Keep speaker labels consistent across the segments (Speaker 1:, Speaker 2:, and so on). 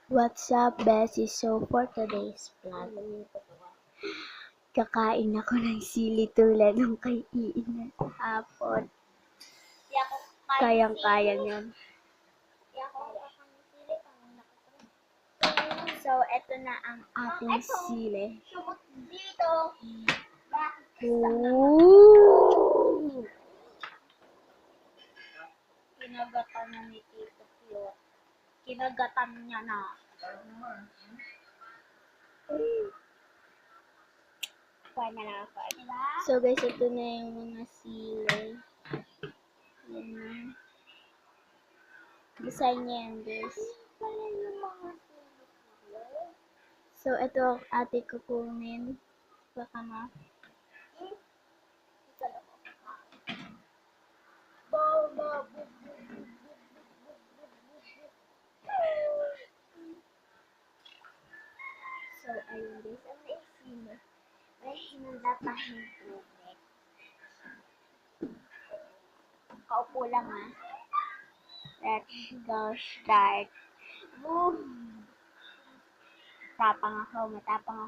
Speaker 1: What's up, Bessie? So, for today's vlog, kakain ako ng sili tulad ng kay Iin na hapon. Kayang-kaya niyan. So, eto na ang ating sili. Ooh! Kinagatan na ni Tito Cute. Kinagatan niya na. Kuha na lang ako. So guys, ito na yung mga sili. Yan na. Design niya yan guys. So ito ate kukunin. Baka na. So ayun guys, ang may sili. May hinanda tayong tubig. Kaupo lang ha. Let's go start. Boom! Matapang ako. Matapang.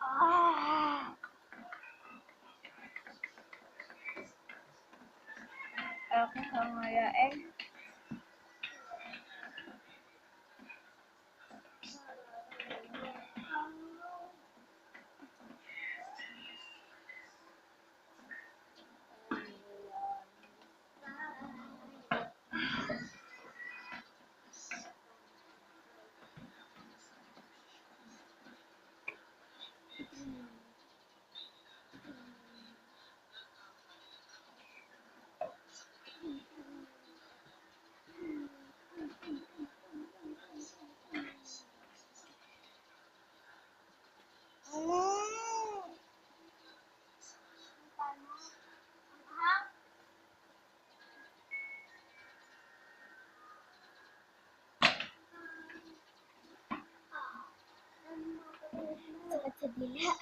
Speaker 1: Ah! Ako kangayain. Sakit sa dila.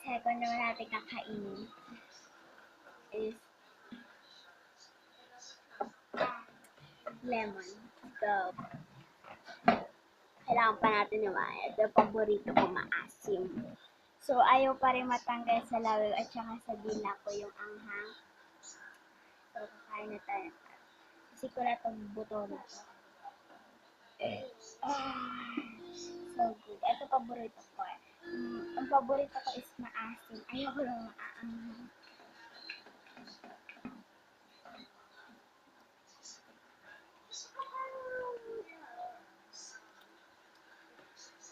Speaker 1: Second naman natin kakainin is lemon. So, kailangan pa natin naman. Ito paborito ko, maasim. So, ayaw pa rin matanggal sa lawig at saka sa dila ko yung anghang. So, kakain na tayo. Kasi ko na itong buto na to. So good. Ito paborito ko eh. Ang paborito ko is maasim. Ayaw ko lang maaanghang.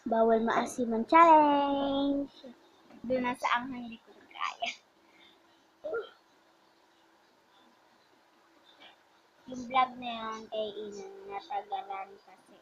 Speaker 1: Bawal maasiman challenge! Doon na sa anghang hindi ko kaya. Yung vlog na yun kay Ina natagalan kasi